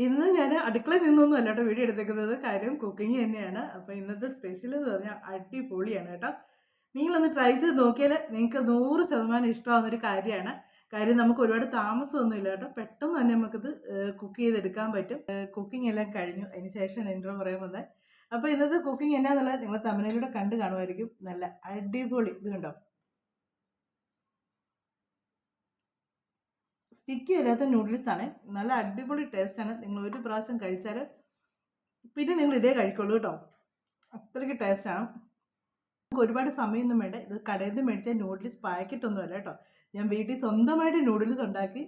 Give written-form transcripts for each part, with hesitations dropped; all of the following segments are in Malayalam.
ഇന്ന് ഞാൻ അടുക്കളയിൽ നിന്നൊന്നും അല്ല കേട്ടോ വീഡിയോ എടുത്തേക്കുന്നത്. കാര്യം കുക്കിംഗ് തന്നെയാണ്. അപ്പോൾ ഇന്നത്തെ സ്പെഷ്യൽ എന്ന് പറഞ്ഞാൽ അടിപൊളിയാണ് കേട്ടോ. നിങ്ങളൊന്ന് ട്രൈ ചെയ്ത് നോക്കിയാൽ നിങ്ങൾക്ക് 100% ഇഷ്ടമാവുന്നൊരു കാര്യമാണ്. കാര്യം നമുക്ക് ഒരുപാട് താമസമൊന്നുമില്ല കേട്ടോ. പെട്ടെന്ന് തന്നെ നമുക്കിത് കുക്ക് ചെയ്തെടുക്കാൻ പറ്റും. കുക്കിംഗ് എല്ലാം കഴിഞ്ഞു. അതിന് ശേഷമാണ് ഇൻട്രോ പറയാൻ വന്നത്. അപ്പോൾ ഇന്നത്തെ കുക്കിംഗ് എന്നാന്നുള്ളത് നിങ്ങൾ തമിഴിലൂടെ കണ്ടു കാണുമായിരിക്കും. നല്ല അടിപൊളി ഇത് കണ്ടോ, സ്റ്റിക്കി വരാത്ത നൂഡിൽസാണ്. നല്ല അടിപൊളി ടേസ്റ്റാണ്. നിങ്ങൾ ഒരു പ്രാവശ്യം കഴിച്ചാൽ പിന്നെ നിങ്ങൾ ഇതേ കഴിക്കുള്ളൂ കേട്ടോ. അത്രയ്ക്ക് ടേസ്റ്റാണ്. നമുക്ക് ഒരുപാട് സമയമൊന്നും വേണ്ട. ഇത് കടയിൽ നിന്ന് മേടിച്ച നൂഡിൽസ് പാക്കറ്റൊന്നും അല്ല കേട്ടോ. ഞാൻ വീട്ടിൽ സ്വന്തമായിട്ട് നൂഡിൽസ് ഉണ്ടാക്കി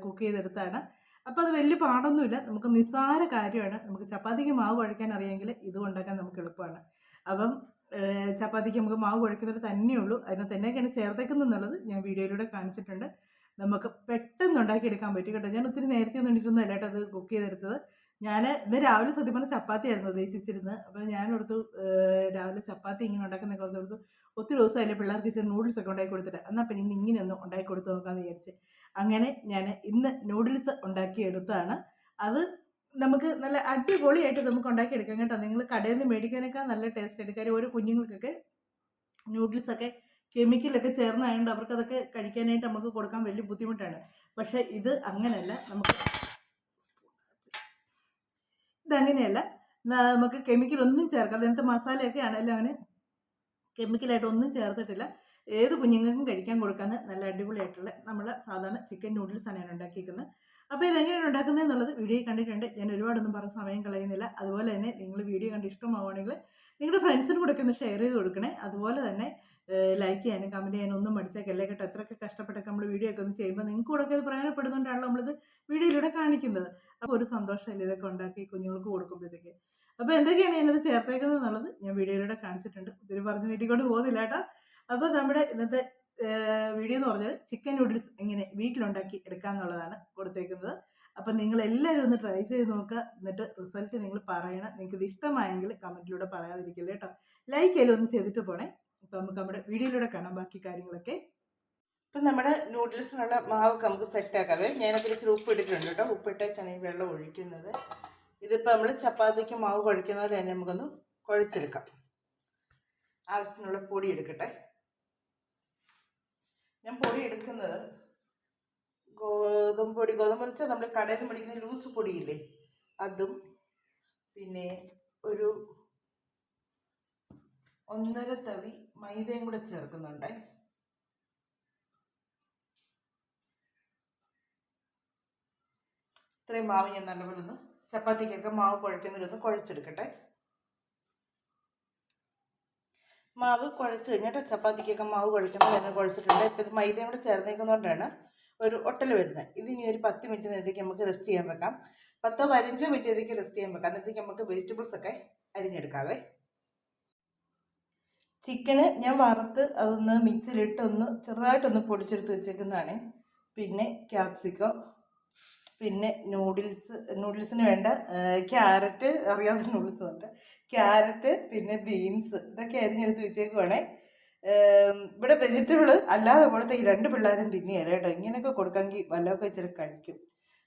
കുക്ക് ചെയ്തെടുത്താണ്. അപ്പോൾ അത് വലിയ പാടൊന്നുമില്ല. നമുക്ക് നിസ്സാര കാര്യമാണ്. നമുക്ക് ചപ്പാത്തിക്ക് മാവ് കുഴയ്ക്കാൻ അറിയാമെങ്കിൽ ഇത് ഉണ്ടാക്കാൻ നമുക്ക് എളുപ്പമാണ്. അപ്പം ചപ്പാത്തിക്ക് നമുക്ക് മാവ് കുഴയ്ക്കുന്നത് തന്നെയുള്ളൂ. അതിനകത്ത് എന്നൊക്കെയാണ് ചേർത്തേക്കുന്നതെന്നുള്ളത് ഞാൻ വീഡിയോയിലൂടെ കാണിച്ചിട്ടുണ്ട്. നമുക്ക് പെട്ടെന്ന് ഉണ്ടാക്കിയെടുക്കാൻ പറ്റും കേട്ടോ. ഞാൻ ഒത്തിരി നേരത്തെ ഒന്നും ഇട്ടിട്ടൊന്നും അല്ല കേട്ടോ അത് കുക്ക് ചെയ്തെടുത്തത്. ഞാൻ ഇന്ന് രാവിലെ സത്യം പറഞ്ഞാൽ ചപ്പാത്തിയായിരുന്നു ഉദ്ദേശിച്ചിരുന്നത്. അപ്പോൾ ഞാനോർത്തു രാവിലെ ചപ്പാത്തി ഇങ്ങനെ ഉണ്ടാക്കുന്നതൊക്കെ ഓർത്തു ഒത്തിരി ദിവസമായില്ലേ പിള്ളേർക്ക് ഇച്ചിരി നൂഡിൽസ് ഒക്കെ ഉണ്ടാക്കി കൊടുത്തിട്ട്, എന്നാൽ പിന്നെ ഇന്ന് ഇങ്ങനെയൊന്ന് ഉണ്ടാക്കി കൊടുത്ത് നോക്കാമെന്ന് വിചാരിച്ച് അങ്ങനെ ഞാൻ ഇന്ന് നൂഡിൽസ് ഉണ്ടാക്കിയെടുത്തതാണ്. അത് നമുക്ക് നല്ല അടിപൊളിയായിട്ട് നമുക്ക് ഉണ്ടാക്കിയെടുക്കാം കേട്ടോ. നിങ്ങൾ കടയിൽ നിന്ന് മേടിക്കാനേക്കാൾ നല്ല ടേസ്റ്റ് ആയിട്ട്. കാര്യം ഓരോ കുഞ്ഞുങ്ങൾക്കൊക്കെ നൂഡിൽസൊക്കെ കെമിക്കലൊക്കെ ചേർന്നായതുകൊണ്ട് അവർക്കതൊക്കെ കഴിക്കാനായിട്ട് നമുക്ക് കൊടുക്കാൻ വലിയ ബുദ്ധിമുട്ടാണ്. പക്ഷേ ഇത് അങ്ങനെയല്ല. ഇതങ്ങനെയല്ല. നമുക്ക് കെമിക്കലൊന്നും ചേർക്കാം. അതിനകത്ത് മസാലയൊക്കെ ആണെങ്കിലും അങ്ങനെ കെമിക്കലായിട്ടൊന്നും ചേർത്തിട്ടില്ല. ഏത് കുഞ്ഞുങ്ങൾക്കും കഴിക്കാൻ കൊടുക്കാവുന്ന നല്ല അടിപൊളിയായിട്ടുള്ള നമ്മൾ സാധാരണ ചിക്കൻ നൂഡിൽസാണ് ഞാൻ ഉണ്ടാക്കിയിരിക്കുന്നത്. അപ്പോൾ ഇതെങ്ങനെയാണ് ഉണ്ടാക്കുന്നത് എന്നുള്ളത് വീഡിയോ കണ്ടിട്ടുണ്ട്. ഞാൻ ഒരുപാടൊന്നും പറഞ്ഞ സമയം കളയുന്നില്ല. അതുപോലെ തന്നെ നിങ്ങൾ വീഡിയോ കണ്ട് ഇഷ്ടമാവുകയാണെങ്കിൽ നിങ്ങളുടെ ഫ്രണ്ട്സിനും കൂടെ ഒക്കെ ഒന്ന് ഷെയർ ചെയ്ത് കൊടുക്കണേ. അതുപോലെ തന്നെ ലൈക്ക് ചെയ്യാനും കമൻറ്റ് ചെയ്യാനും ഒന്നും മടിച്ചേക്കല്ലേ കേട്ടോ. എത്രയൊക്കെ കഷ്ടപ്പെട്ടൊക്കെ നമ്മൾ വീഡിയോ ഒക്കെ ഒന്ന് ചെയ്യുമ്പോൾ നിങ്ങൾക്ക് കൂടെ ഒക്കെ ഇത് പ്രയോജനപ്പെടുന്നതുകൊണ്ടാണല്ലോ നമ്മളിത് വീഡിയോയിലൂടെ കാണിക്കുന്നത്. അപ്പോൾ ഒരു സന്തോഷമല്ലേ ഇതൊക്കെ ഉണ്ടാക്കി കുഞ്ഞുങ്ങൾക്ക് കൊടുക്കുമ്പോഴത്തേക്ക്. അപ്പോൾ എന്തൊക്കെയാണ് ഞാനത് ചേർത്തേക്കുന്നത് എന്നുള്ളത് ഞാൻ വീഡിയോയിലൂടെ കാണിച്ചിട്ടുണ്ട്. ഒത്തിരി പറഞ്ഞ് നീട്ടിക്കൊണ്ട് പോകുന്നില്ല കേട്ടോ. അപ്പോൾ നമ്മുടെ ഇന്നത്തെ വീഡിയോ എന്ന് പറഞ്ഞാൽ ചിക്കൻ നൂഡിൽസ് എങ്ങനെ വീട്ടിലുണ്ടാക്കി എടുക്കാമെന്നുള്ളതാണ് കൊടുത്തേക്കുന്നത്. അപ്പം നിങ്ങളെല്ലാവരും ഒന്ന് ട്രൈ ചെയ്ത് നോക്കുക. എന്നിട്ട് റിസൾട്ട് നിങ്ങൾ പറയണം. നിങ്ങൾക്കിത് ഇഷ്ടമായെങ്കിൽ കമൻറ്റിലൂടെ പറയാതിരിക്കില്ല കേട്ടോ. ലൈക്ക് ചെയ്യലും ഒന്ന് ചെയ്തിട്ട് പോണേ. അപ്പോൾ നമുക്ക് നമ്മുടെ വീഡിയോയിലൂടെ കാണാം ബാക്കി കാര്യങ്ങളൊക്കെ. ഇപ്പം നമ്മുടെ നൂഡിൽസിനുള്ള മാവൊക്കെ നമുക്ക് സെറ്റാക്കാവേ. ഞാനതിൽ ഇച്ചിരി ഉപ്പ് ഇട്ടിട്ടുണ്ട് കേട്ടോ. ഉപ്പിട്ടേച്ചാണ് ഈ വെള്ളം ഒഴിക്കുന്നത്. ഇതിപ്പോൾ നമ്മൾ ചപ്പാത്തിക്ക് മാവ് കുഴയ്ക്കുന്ന പോലെ തന്നെ നമുക്കൊന്ന് കുഴച്ചെടുക്കാം. ആവശ്യത്തിനുള്ള പൊടി എടുക്കട്ടെ. ഞാൻ പൊടി എടുക്കുന്നത് ഗോതമ്പ് പൊടി വെച്ചാൽ നമ്മൾ കടയിൽ നിന്ന് മേടിക്കുന്ന ലൂസ് പൊടിയില്ലേ അതും, പിന്നെ ഒരു 1.5 തവി മൈദയും കൂടെ ചേർക്കുന്നുണ്ട്. ഇത്രയും മാവ് ഞാൻ നല്ലപോലെ ഒന്ന് ചപ്പാത്തിക്കൊക്കെ മാവ് കുഴയ്ക്കുന്നതിലൊന്ന് കുഴച്ചെടുക്കട്ടെ. മാവ് കുഴച്ച് കഴിഞ്ഞിട്ട് ചപ്പാത്തിക്കൊക്കെ മാവ് കുഴയ്ക്കുമ്പോൾ തന്നെ കുഴച്ചിട്ടുണ്ട്. ഇപ്പം ഇത് മൈദയും കൂടെ ചേർന്നേക്കുന്നതുകൊണ്ടാണ് ഒരു ഒട്ടൽ വരുന്നത്. ഇതിനി ഒരു 10 മിനിറ്റ് നേരത്തേക്ക് നമുക്ക് റെസ്റ്റ് ചെയ്യാൻ വെക്കാം. 10-15 മിനിറ്റ് നേരത്തേക്ക് റെസ്റ്റ് ചെയ്യാൻ വെക്കാം. അന്നേരത്തേക്ക് നമുക്ക് വെജിറ്റബിൾസ് ഒക്കെ അരിഞ്ഞെടുക്കാവേ. ചിക്കന് ഞാൻ വറുത്ത് അതൊന്ന് മിക്സിയിലിട്ട് ഒന്ന് ചെറുതായിട്ടൊന്ന് പൊടിച്ചെടുത്ത് വെച്ചേക്കുന്നതാണ്. പിന്നെ ക്യാപ്സിക്കം, പിന്നെ നൂഡിൽസിന് വേണ്ട ക്യാരറ്റ്, അറിയാവുന്ന നൂഡിൽസ് ഉണ്ട്, ക്യാരറ്റ്, പിന്നെ ബീൻസ്, ഇതൊക്കെ അരിഞ്ഞെടുത്ത് വെച്ചേക്കുവാണേ. ഇവിടെ വെജിറ്റബിൾ അല്ലാതെ കൊടുത്ത ഈ 2 പിള്ളേരും തിന്നിയല്ല കേട്ടോ. ഇങ്ങനെയൊക്കെ കൊടുക്കാമെങ്കിൽ വല്ലതൊക്കെ ഇച്ചിരി കഴിക്കും.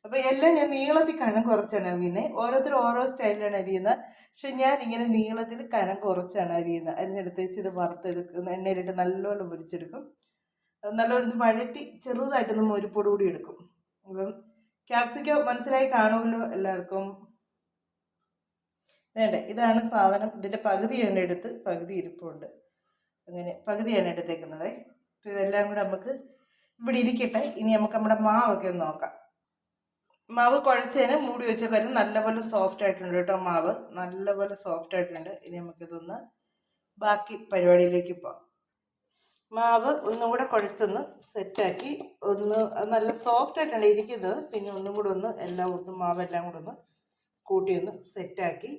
അപ്പോൾ എല്ലാം ഞാൻ നീളത്തിൽ കനം കുറച്ചാണ് അരിയുന്നത്. ഓരോരുത്തരും ഓരോ സ്റ്റൈലിലാണ് അരിയുന്നത്. പക്ഷെ ഞാൻ ഇങ്ങനെ നീളത്തിൽ കനം കുറച്ചാണ് അരിയുന്നത്. അരിഞ്ഞെടുത്ത് വെച്ച് ഇത് വറുത്തെടുക്കുന്ന എണ്ണയിലിട്ട് നല്ലോണം പൊരിച്ചെടുക്കും. നല്ലോണം വഴറ്റി ചെറുതായിട്ടൊന്ന് മൊരിപ്പൊടി കൂടി എടുക്കും. അപ്പം ക്യാപ്സിക്കം മനസ്സിലായി കാണുമല്ലോ എല്ലാവർക്കും. വേണ്ടേ, ഇതാണ് സാധനം. ഇതിൻ്റെ പകുതി ഞാൻ എടുത്ത് പകുതി ഇരിപ്പുണ്ട്. അങ്ങനെ പകുതിയാണ് എടുത്തേക്കുന്നത്. അപ്പോൾ ഇതെല്ലാം കൂടെ നമുക്ക് ഇവിടെ ഇരിക്കട്ടെ. ഇനി നമുക്ക് നമ്മുടെ മാവൊക്കെ ഒന്ന് നോക്കാം. മാവ് കുഴച്ചതിന് മൂടി വെച്ചേക്കാരും നല്ലപോലെ സോഫ്റ്റ് ആയിട്ടുണ്ട് കേട്ടോ. മാവ് നല്ലപോലെ സോഫ്റ്റ് ആയിട്ടുണ്ട്. ഇനി നമുക്കിതൊന്ന് ബാക്കി പരിപാടിയിലേക്ക് പോകാം. മാവ് ഒന്നും കൂടെ കുഴച്ചൊന്ന് സെറ്റാക്കി നല്ല സോഫ്റ്റ് ആയിട്ടാണ് ഇരിക്കുന്നത്. പിന്നെ ഒന്നും കൂടെ മാവെല്ലാം കൂടെ ഒന്ന് കൂട്ടി ഒന്ന് സെറ്റാക്കി.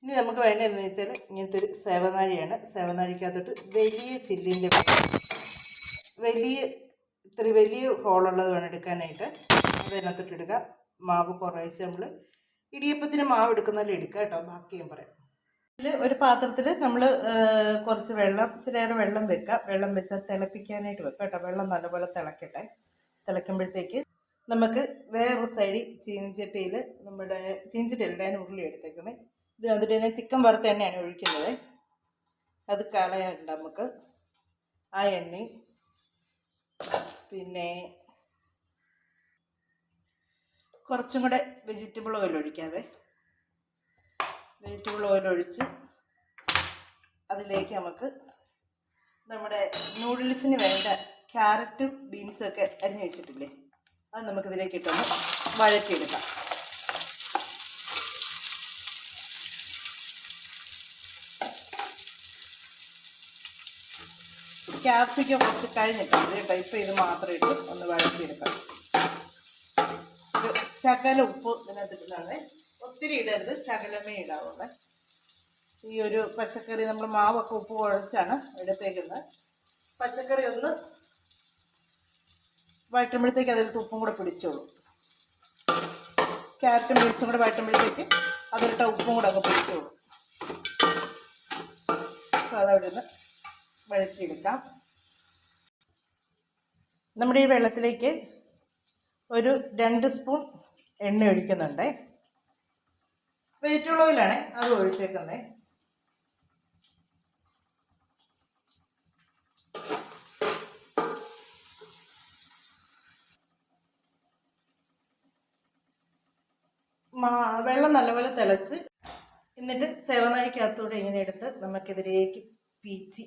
ഇനി നമുക്ക് വേണ്ടതെന്ന് വെച്ചാൽ ഇങ്ങനത്തെ ഒരു സേവനാഴിയാണ്. സേവനാഴിക്കകത്തോട്ട് ഇത്തിരി വലിയ ഹോളുള്ളത് വേണം എടുക്കാനായിട്ട്. അതിനകത്തോട്ട് ഇടുക. മാവ് കുറേശ്ശെ നമ്മൾ ഇടിയപ്പത്തിന് മാവ് എടുക്കുന്നതിൽ എടുക്കുക കേട്ടോ. ബാക്കി ഞാൻ പറയാം. ഒരു പാത്രത്തിൽ നമ്മൾ കുറച്ച് ഇച്ചിരി വെള്ളം വെക്കുക. വെള്ളം വെച്ചാൽ തിളപ്പിക്കാനായിട്ട് വെക്കുക കേട്ടോ. വെള്ളം നല്ലപോലെ തിളക്കട്ടെ. തിളയ്ക്കുമ്പോഴത്തേക്ക് നമുക്ക് വേറൊരു സൈഡിൽ ചീനച്ചട്ടിയിൽ നമ്മുടെ ചീനച്ചട്ടിയിലിട്ട് അതിന് ഉരുളി എടുത്തേക്കുന്നത്. ഇത് വന്നിട്ട് തന്നെ ചിക്കൻ വറുത്ത എണ്ണയാണ് ഒഴിക്കുന്നത്. അത് കളയാറുണ്ട് നമുക്ക്. ആ എണ്ണ പിന്നെ കുറച്ചും കൂടെ വെജിറ്റബിൾ ഓയിൽ ഒഴിക്കാവേ. വെജിറ്റബിൾ ഓയിൽ ഒഴിച്ച് അതിലേക്ക് നമുക്ക് നമ്മുടെ നൂഡിൽസിന് വേണ്ട ക്യാരറ്റും ബീൻസും ഒക്കെ അരിഞ്ഞ് വെച്ചിട്ടില്ലേ, അത് നമുക്കിതിലേക്ക് ഇട്ടൊന്ന് വഴറ്റിയെടുക്കാം. ക്യാപ്സിക്കം കുറച്ച് കഴിഞ്ഞിട്ടുണ്ട് കേട്ടോ. ഇപ്പം ഇത് മാത്രം ഇട്ട് ഒന്ന് വഴറ്റിയെടുക്കാം. ഒരു ശകല ഉപ്പ് ഇതിനകത്തിട്ടുള്ളത്, ഒത്തിരി ഇടരുത്, ശകലമേ ഇടാവുള്ളേ. ഈ ഒരു പച്ചക്കറി നമ്മൾ മാവൊക്കെ ഉപ്പ് കുഴച്ചാണ് എടുത്തേക്കുന്നത്. പച്ചക്കറി ഒന്ന് വഴറ്റുമ്പോഴത്തേക്ക് അതിലിട്ട് ഉപ്പും കൂടെ പിടിച്ചോളൂ. ക്യാരറ്റും ബീൻസും കൂടെ വഴറ്റുമ്പോഴത്തേക്ക് അതിലിട്ട ഉപ്പും കൂടെ ഒക്കെ പിടിച്ചോളൂ. അപ്പോൾ അതവിടെ നിന്ന് വഴറ്റിയെടുക്കാം. നമ്മുടെ ഈ വെള്ളത്തിലേക്ക് ഒരു 2 സ്പൂൺ എണ്ണ ഒഴിക്കുന്നുണ്ട്. വെജിറ്റബിൾ ഓയിലാണ് അത് ഒഴിച്ചേക്കുന്നത്. വെള്ളം നല്ലപോലെ തിളച്ച് എന്നിട്ട് സേവനാഴിക്കകത്തൂടെ ഇങ്ങനെ എടുത്ത് നമുക്കിതിലേക്ക് പീച്ചി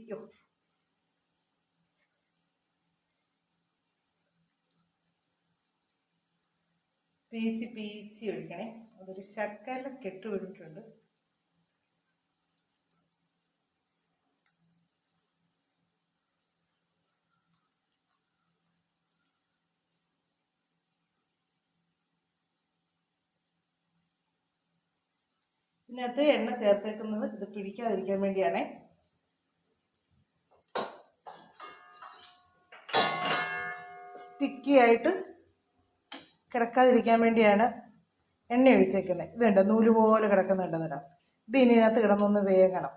ഒഴിക്കണേ. അതൊരു ശകലം കെട്ടുപിടിട്ടുണ്ട്. ഇതിനകത്ത് എണ്ണ ചേർത്തേക്കുന്നത് ഇത് പിടിക്കാതിരിക്കാൻ വേണ്ടിയാണ്. സ്റ്റിക്കി ആയിട്ട് കിടക്കാതിരിക്കാൻ വേണ്ടിയാണ് എണ്ണ ഒഴിച്ചേക്കുന്നത്. ഇതുണ്ട് നൂല് പോലെ കിടക്കുന്നുണ്ടെന്നില്ല. ഇത് ഇതിനകത്ത് കിടന്നൊന്ന് വേഗണം.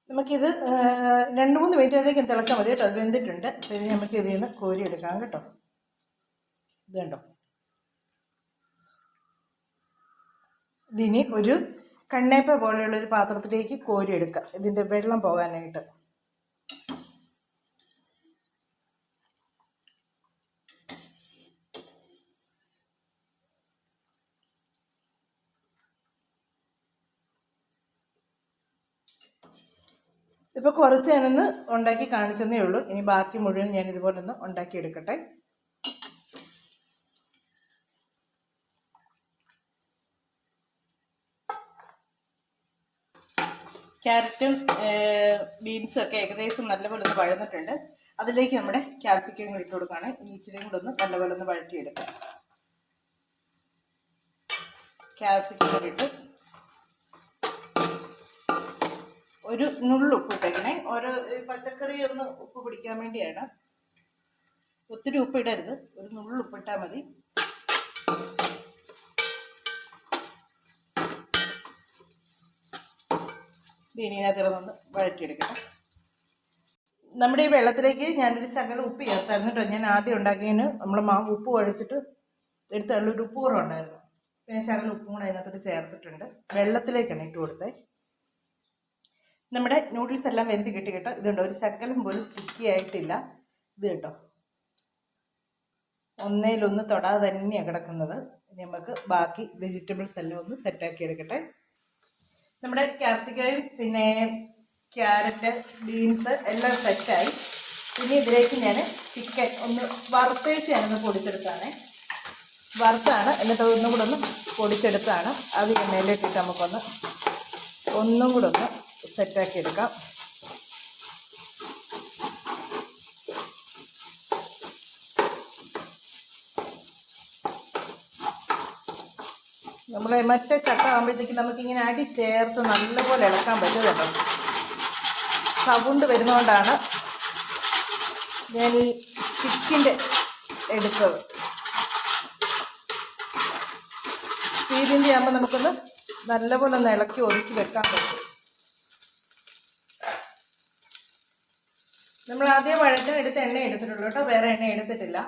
നമുക്കിത് 2-3 മിനിറ്റത്തേക്ക് തിളച്ചാൽ മതി കേട്ടോ. അത് വെന്തിട്ടുണ്ട്. പിന്നെ നമുക്ക് ഇതിൽ നിന്ന് കോരിയെടുക്കാം കേട്ടോ. ഇത് കണ്ടോ. ഇതിനി ഒരു കണ്ണേപ്പ പോലെയുള്ളൊരു പാത്രത്തിലേക്ക് കോരിയെടുക്കാം, ഇതിൻ്റെ വെള്ളം പോകാനായിട്ട്. ഇപ്പോൾ കുറച്ച് ഞാനൊന്ന് ഉണ്ടാക്കി കാണിച്ചെന്നേ ഉള്ളൂ. ഇനി ബാക്കി മുഴുവൻ ഞാൻ ഇതുപോലെ ഒന്ന് ഉണ്ടാക്കിയെടുക്കട്ടെ. ക്യാരറ്റും ബീൻസും ഒക്കെ ഏകദേശം നല്ലപോലെ ഒന്ന് വഴന്നിട്ടുണ്ട്. അതിലേക്ക് നമ്മുടെ ക്യാപ്സിക്കം കൂടി ഇട്ട് കൊടുക്കുകയാണ്. ഇനി ഇച്ചിരിയും കൂടെ ഒന്ന് നല്ലപോലെ ഒന്ന് വഴറ്റിയെടുക്കാം. ക്യാപ്സിക്കം കൂടി ഇട്ട് ഒരു നുള്ളു ഉപ്പ് ഇട്ടേക്കണേ. ഓരോ പച്ചക്കറി ഒന്ന് ഉപ്പ് പിടിക്കാൻ വേണ്ടിയാണ്. ഒത്തിരി ഉപ്പ് ഇടരുത്, ഒരു നുള്ളു ഉപ്പിട്ടാൽ മതി. ഇതിനകത്തിറന്നൊന്ന് വഴറ്റിയെടുക്കണം. നമ്മുടെ ഈ വെള്ളത്തിലേക്ക് ഞാനൊരു ശകലം ഉപ്പ് ചേർത്തായിരുന്നു കേട്ടോ. ഞാൻ ആദ്യം ഉണ്ടാക്കിയതിന് നമ്മൾ മാവ് ഉപ്പ് കുഴച്ചിട്ട് എടുത്തുള്ളൊരു ഉപ്പ് കുറവുണ്ടായിരുന്നു. പിന്നെ ശകലം ഉപ്പും കൂടെ അതിനകത്തോട്ട് ചേർത്തിട്ടുണ്ട്. വെള്ളത്തിലേക്കാണ് ഇട്ട് കൊടുത്തത്. നമ്മുടെ നൂഡിൽസ് എല്ലാം വെന്ത് കിട്ടി കേട്ടോ. ഇതുണ്ടോ, ഒരു ശകലം പോലും സ്റ്റിക്കി ആയിട്ടില്ല. ഇത് കേട്ടോ, ഒന്നേലൊന്ന് തൊടാതെ തന്നെയാണ് കിടക്കുന്നത്. ഇനി നമുക്ക് ബാക്കി വെജിറ്റബിൾസ് എല്ലാം ഒന്ന് സെറ്റാക്കി എടുക്കട്ടെ. നമ്മുടെ ക്യാപ്സിക്കയും പിന്നെ ക്യാരറ്റ് ബീൻസ് എല്ലാം സെറ്റായി. ഇനി ഇതിലേക്ക് ഞാൻ ചിക്കൻ ഒന്ന് വറുത്തേച്ച് ഞാനൊന്ന് പൊടിച്ചെടുത്താണ്. വറുത്താണ്, എന്നിട്ട് ഒന്നും കൂടെ ഒന്ന് പൊടിച്ചെടുത്താണ്. അത് എണ്ണയിലിട്ടിട്ട് നമുക്കൊന്ന് ഒന്നും കൂടെ ഒന്ന് സെറ്റാക്കി എടുക്കാം. നമ്മൾ മറ്റേ ചട്ട ആകുമ്പോഴത്തേക്ക് നമുക്കിങ്ങനെ അടി ചേർത്ത് നല്ലപോലെ ഇളക്കാൻ പറ്റും കേട്ടോ. സൗണ്ട് വരുന്നതുകൊണ്ടാണ് ഞാൻ ഈ സ്റ്റിക്കിൻ്റെ എടുത്തത്. സ്റ്റീലിൻ്റെ ആകുമ്പോൾ നമുക്കൊന്ന് നല്ലപോലെ ഒന്ന് ഇളക്കി ഒതുക്കി വെക്കാൻ പറ്റും. നമ്മൾ ആദ്യം വഴറ്റിന് എടുത്ത എണ്ണ എടുത്തിട്ടുള്ളൂ കേട്ടോ, വേറെ എണ്ണ എടുത്തിട്ടില്ല.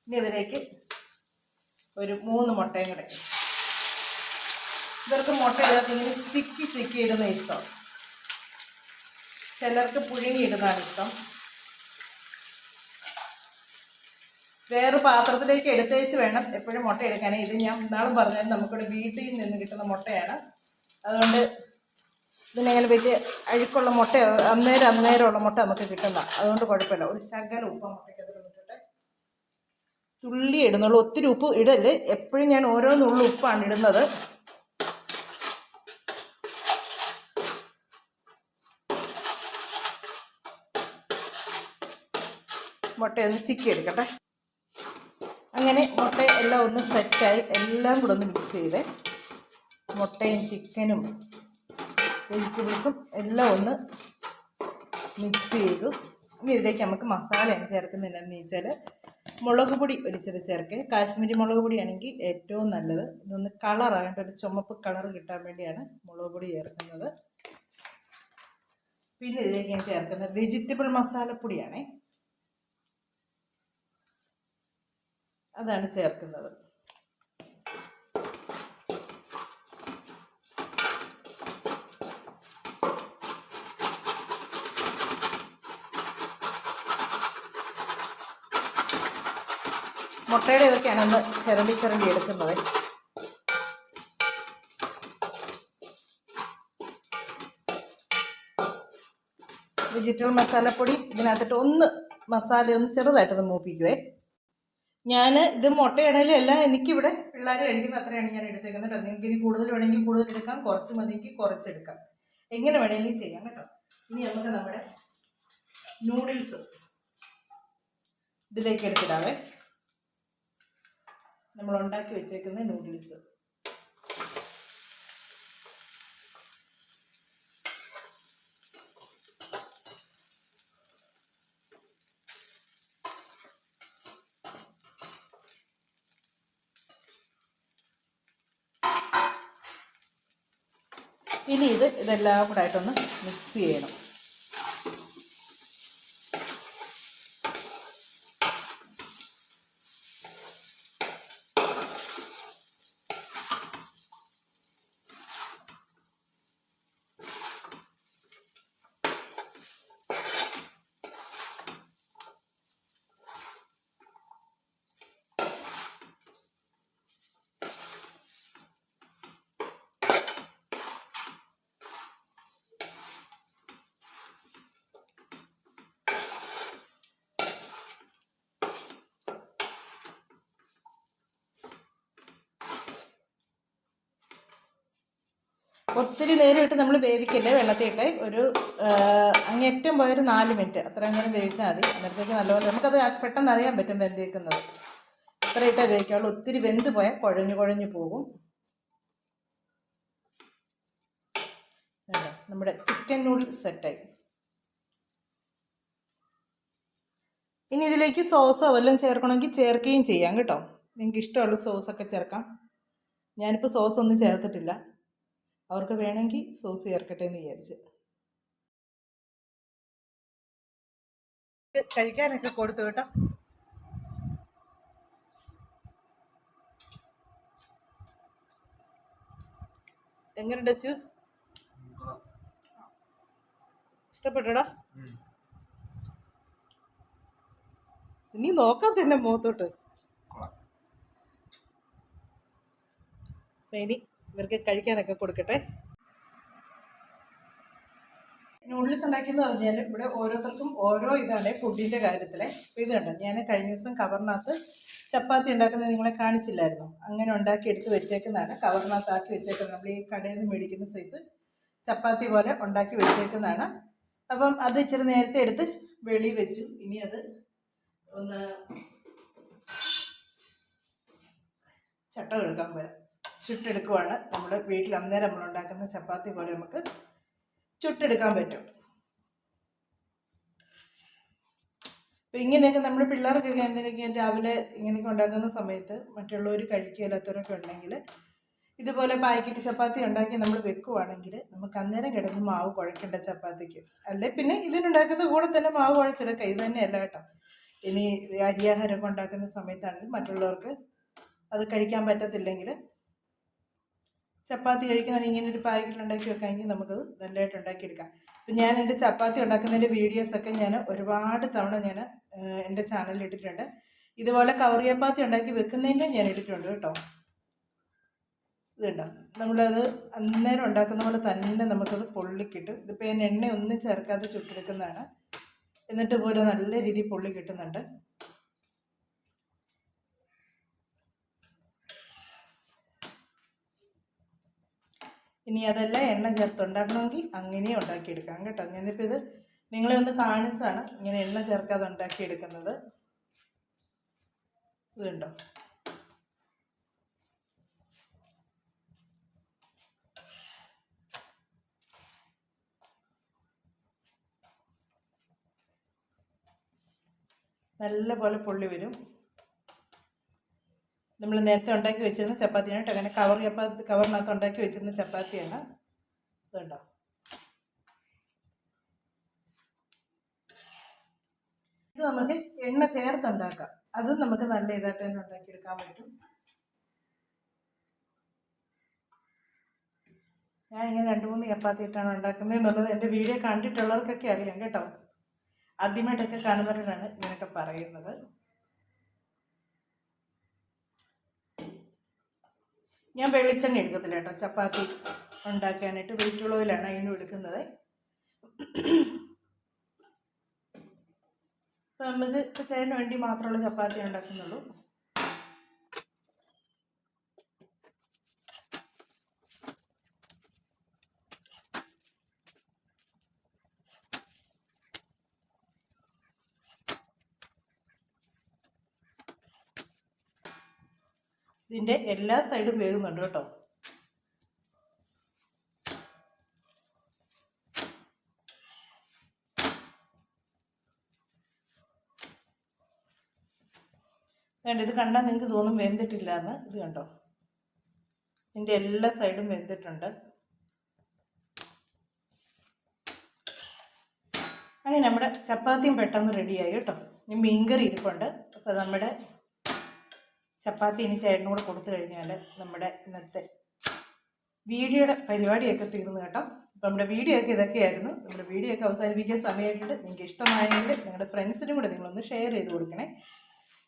ഇനി ഇതിലേക്ക് ഒരു 3 മുട്ടയും കൂടെ. ഇവർക്ക് മുട്ട ഇടാത്ത ഇങ്ങനെ ചിക്കി ഇടുന്ന ഇഷ്ടം, ചിലർക്ക് പുഴുങ്ങി ഇടുന്നതാണ് ഇഷ്ടം. വേറെ പാത്രത്തിലേക്ക് എടുത്തേച്ച് വേണം എപ്പോഴും മുട്ട എടുക്കാൻ. ഇത് ഞാൻ ഇന്നാളും പറഞ്ഞാൽ നമുക്കിവിടെ വീട്ടിൽ നിന്ന് കിട്ടുന്ന മുട്ടയാണ്. അതുകൊണ്ട് ഇതിനങ്ങനെ വലിയ അഴുക്കുള്ള മുട്ട അന്നേരമുള്ള മുട്ട നമുക്ക് കിട്ടുന്ന, അതുകൊണ്ട് കുഴപ്പമില്ല. ഒരു ശകലം ഉപ്പ് മുട്ടയ്ക്കകത്ത് ഇട്ടിട്ട് തുള്ളി ഇടുന്നുള്ളൂ, ഒത്തിരി ഉപ്പ് ഇടല്. എപ്പോഴും ഞാൻ ഓരോന്നുള്ള ഉപ്പാണ് ഇടുന്നത്. മുട്ടയൊന്ന് ചിക്കി എടുക്കട്ടെ. അങ്ങനെ മുട്ട എല്ലാം ഒന്ന് സെറ്റായി, എല്ലാം കൂടെ ഒന്ന് മിക്സ് ചെയ്ത് മുട്ടയും ചിക്കനും വെജിറ്റബിൾസും എല്ലാം ഒന്ന് മിക്സ് ചെയ്തു. ഇനി ഇതിലേക്ക് നമുക്ക് മസാല ചേർക്കുന്നില്ലെന്ന് വെച്ചാൽ മുളക് പൊടി ഒരിച്ചിരി ചേർക്കുക. കാശ്മീരി മുളക് പൊടിയാണെങ്കിൽ ഏറ്റവും നല്ലത്. ഇതൊന്ന് കളറായിട്ട് ഒരു ചുമപ്പ് കളർ കിട്ടാൻ വേണ്ടിയാണ് മുളക് പൊടി ചേർക്കുന്നത്. പിന്നെ ഇതിലേക്ക് ഞാൻ ചേർക്കുന്നത് വെജിറ്റബിൾ മസാലപ്പൊടിയാണേ, അതാണ് ചേർക്കുന്നത്. മുട്ടയുടെ ഇതൊക്കെയാണ് ഒന്ന് ചിരണ്ടി എടുക്കുന്നത്. വെജിറ്റബിൾ മസാലപ്പൊടി ഇതിനകത്തിട്ട് മസാല ഒന്ന് ചെറുതായിട്ടൊന്ന് മൂപ്പിക്കുവേ. ഞാൻ ഇത് മുട്ടയാണെങ്കിലും എല്ലാം എനിക്കിവിടെ പിള്ളേർ കഴിക്കുന്ന അത്രയാണ് ഞാൻ എടുത്തേക്കുന്നത്. നിങ്ങൾക്ക് ഇനി കൂടുതൽ വേണമെങ്കിൽ കൂടുതൽ എടുക്കാം, കുറച്ച് മതിയെങ്കിൽ കുറച്ചെടുക്കാം, എങ്ങനെ വേണമെങ്കിലും ചെയ്യാം കേട്ടോ. ഇനി നമുക്ക് നമ്മുടെ നൂഡിൽസ് ഇതിലേക്ക് എടുത്തിടാവേ. നമ്മൾ ഉണ്ടാക്കി വെച്ചേക്കുന്ന നൂഡിൽസ് ഇനി ഇതെല്ലാം കൂടെ ആയിട്ടൊന്ന് മിക്സ് ചെയ്യണം. ഒത്തിരി നേരം ഇട്ട് നമ്മൾ വേവിക്കല്ലേ, വെള്ളത്തിലിട്ട് ഒരു അങ്ങേറ്റം പോയൊരു 4 മിനിറ്റ് അത്രയും നേരം വേവിച്ചാൽ മതി. അന്നേരത്തേക്ക് നല്ലപോലെ നമുക്കത് പെട്ടെന്ന് അറിയാൻ പറ്റും വെന്തേക്കുന്നത്. ഇത്ര ഇട്ടേ വേവിക്കാവുള്ളൂ. ഒത്തിരി വെന്ത് പോയാൽ കുഴഞ്ഞു പോകും. നമ്മുടെ ചിക്കൻ നൂഡിൽസ് സെറ്റായി. ഇനി ഇതിലേക്ക് സോസോ വല്ലതും ചേർക്കണമെങ്കിൽ ചേർക്കുകയും ചെയ്യാം കേട്ടോ. നിങ്ങൾക്ക് ഇഷ്ടമുള്ള സോസൊക്കെ ചേർക്കാം. ഞാനിപ്പോൾ സോസൊന്നും ചേർത്തിട്ടില്ല, അവർക്ക് വേണമെങ്കിൽ സോസ് ചേർക്കട്ടെ എന്ന് വിചാരിച്ച്. കഴിക്കാനൊക്കെ കൊടുത്തു കേട്ടോ. എങ്ങനെയുണ്ട് അച്ചു? ഇഷ്ടപ്പെട്ടോടാ? ഇനി നോക്കാം തന്നെ മുഖത്തോട്ട്. ഇനി ഇവർക്ക് കഴിക്കാനൊക്കെ കൊടുക്കട്ടെ. നൂഡിൽസ് ഉണ്ടാക്കിയെന്ന് പറഞ്ഞാൽ ഇവിടെ ഓരോരുത്തർക്കും ഓരോ ഇതാണ് ഫുഡിൻ്റെ കാര്യത്തിൽ. ഇത് കണ്ടോ, ഞാൻ കഴിഞ്ഞ ദിവസം കവറിനകത്ത് ചപ്പാത്തി ഉണ്ടാക്കുന്നത് നിങ്ങളെ കാണിച്ചില്ലായിരുന്നു. അങ്ങനെ ഉണ്ടാക്കി എടുത്ത് വെച്ചേക്കുന്നതാണ്, കവറിനകത്താക്കി വെച്ചേക്കുന്നത്. നമ്മൾ ഈ കടയിൽ നിന്ന് മേടിക്കുന്ന സൈസ് ചപ്പാത്തി പോലെ ഉണ്ടാക്കി വെച്ചേക്കുന്നതാണ്. അപ്പം അത് ഇച്ചിരി നേരത്തെ എടുത്ത് വെളി വെച്ചു. ഇനി അത് ഒന്ന് ചട്ടം എടുക്കാൻ പോയത് ചുട്ടെടുക്കുവാണ്. നമ്മൾ വീട്ടിൽ അന്നേരം നമ്മൾ ഉണ്ടാക്കുന്ന ചപ്പാത്തി പോലെ നമുക്ക് ചുട്ടെടുക്കാൻ പറ്റും. അപ്പം ഇങ്ങനെയൊക്കെ നമ്മൾ പിള്ളേർക്കൊക്കെ എന്തെങ്കിലുമൊക്കെ രാവിലെ ഇങ്ങനെയൊക്കെ ഉണ്ടാക്കുന്ന സമയത്ത് മറ്റുള്ളവർ കഴിക്കില്ലാത്തവരൊക്കെ ഉണ്ടെങ്കിൽ ഇതുപോലെ പാക്കറ്റ് ചപ്പാത്തി ഉണ്ടാക്കി നമ്മൾ വെക്കുവാണെങ്കിൽ നമുക്ക് അന്നേരം കിടന്ന് മാവ് കുഴക്കേണ്ട ചപ്പാത്തിക്ക്. അല്ലെ പിന്നെ ഇതിനുണ്ടാക്കുന്ന കൂടെ തന്നെ മാവ് കുഴച്ചെടുക്കുക. ഇത് തന്നെയല്ല കേട്ടോ. ഇനി അരിയാഹാരമൊക്കെ ഉണ്ടാക്കുന്ന സമയത്താണെങ്കിലും മറ്റുള്ളവർക്ക് അത് കഴിക്കാൻ പറ്റത്തില്ലെങ്കിൽ ചപ്പാത്തി കഴിക്കുന്നതിന് ഇങ്ങനെ ഒരു പാക്കറ്റിൽ ഉണ്ടാക്കി വെക്കാമെങ്കിൽ നമുക്കത് നല്ലതായിട്ട് ഉണ്ടാക്കിയെടുക്കാം. അപ്പം ഞാൻ എൻ്റെ ചപ്പാത്തി ഉണ്ടാക്കുന്നതിൻ്റെ വീഡിയോസൊക്കെ ഞാൻ ഒരുപാട് തവണ ഞാൻ എൻ്റെ ചാനലിൽ ഇട്ടിട്ടുണ്ട്. ഇതുപോലെ കവർ ചപ്പാത്തി ഉണ്ടാക്കി വെക്കുന്നതിൻ്റെ ഞാൻ ഇട്ടിട്ടുണ്ട് കേട്ടോ. ഇതുണ്ടോ, നമ്മളത് അന്നേരം ഉണ്ടാക്കുന്ന പോലെ തന്നെ നമുക്കത് പൊള്ളിക്കിട്ടും. ഇതിപ്പോൾ ഞാൻ എണ്ണയൊന്നും ചേർക്കാതെ ചുട്ടെടുക്കുന്നതാണ്. എന്നിട്ട് പോലും നല്ല രീതിയിൽ പൊള്ളി കിട്ടുന്നുണ്ട്. ഇനി അതെല്ലാം എണ്ണ ചേർത്തുണ്ടാക്കണമെങ്കിൽ അങ്ങനെയും ഉണ്ടാക്കിയെടുക്കാം കേട്ടോ. ഞാനിപ്പോൾ ഇത് നിങ്ങളെ ഒന്ന് കാണിച്ചാണ് ഇങ്ങനെ എണ്ണ ചേർക്കാതെ ഉണ്ടാക്കിയെടുക്കുന്നത്. ഇതുണ്ടോ, നല്ല പോലെ പൊള്ളി വരും. നമ്മൾ നേരത്തെ ഉണ്ടാക്കി വെച്ചിരുന്ന ചപ്പാത്തിയാണ് കേട്ടോ. അങ്ങനെ കവറിനകത്ത് ഉണ്ടാക്കി വെച്ചിരുന്ന ചപ്പാത്തിയാണ്. ഇതുണ്ടോ, ഇത് നമുക്ക് എണ്ണ ചേർത്തുണ്ടാക്കാം. അതും നമുക്ക് നല്ല ഇതായിട്ട് തന്നെ ഉണ്ടാക്കിയെടുക്കാൻ പറ്റും. ഞാൻ ഇങ്ങനെ 2-3 ചപ്പാത്തി ഇട്ടാണ് ഉണ്ടാക്കുന്നത് എന്നുള്ളത് എൻ്റെ വീഡിയോ കണ്ടിട്ടുള്ളവർക്കൊക്കെ അറിയാം കേട്ടോ. ആദ്യമായിട്ടൊക്കെ കാണുന്നവരോടാണ് ഇങ്ങനെയൊക്കെ പറയുന്നത്. ഞാൻ വെളിച്ചെണ്ണ എടുക്കത്തില്ല കേട്ടോ ചപ്പാത്തി ഉണ്ടാക്കാനായിട്ട്. വെജിറ്റബിൾ ഓയിലാണ് അതിനും എടുക്കുന്നത്. അപ്പം നമുക്ക് ഇപ്പോൾ ചേട്ടന് വേണ്ടി മാത്രമുള്ള ചപ്പാത്തി ഉണ്ടാക്കുന്നുള്ളൂ. ഇതിൻ്റെ എല്ലാ സൈഡും വേകുന്നുണ്ട് കേട്ടോ. വേണ്ട, ഇത് കണ്ടാൽ നിങ്ങൾക്ക് തോന്നും വെന്തിട്ടില്ല എന്ന്. ഇത് കണ്ടോ, ഇതിൻ്റെ എല്ലാ സൈഡും വെന്തിട്ടുണ്ട്. അങ്ങനെ നമ്മുടെ ചപ്പാത്തിയും പെട്ടെന്ന് റെഡിയായി കേട്ടോ. ഇനി മീൻകറി ഇരിപ്പുണ്ട്. അപ്പോൾ നമ്മുടെ ചപ്പാത്തി ഇനി ചേട്ടനും കൂടെ കൊടുത്തു കഴിഞ്ഞാൽ നമ്മുടെ ഇന്നത്തെ വീഡിയോയുടെ പരിപാടിയൊക്കെ തീർന്നു കേട്ടോ. അപ്പോൾ നമ്മുടെ വീഡിയോ ഒക്കെ ഇതൊക്കെയായിരുന്നു. നമ്മുടെ വീഡിയോ ഒക്കെ അവസാനിപ്പിക്കാൻ സമയമായിട്ടുണ്ട്. നിങ്ങൾക്ക് ഇഷ്ടമായെങ്കിൽ നിങ്ങളുടെ ഫ്രണ്ട്സിനും കൂടെ നിങ്ങളൊന്ന് ഷെയർ ചെയ്ത് കൊടുക്കണേ.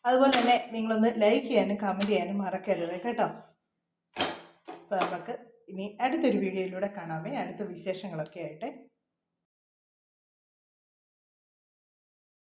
അതുപോലെ തന്നെ നിങ്ങളൊന്ന് ലൈക്ക് ചെയ്യാനും കമൻറ്റ് ചെയ്യാനും മറക്കരുത് കേട്ടോ. അപ്പോൾ നമുക്ക് ഇനി അടുത്തൊരു വീഡിയോയിലൂടെ കാണാമേ, അടുത്ത വിശേഷങ്ങളൊക്കെ ആയിട്ട്.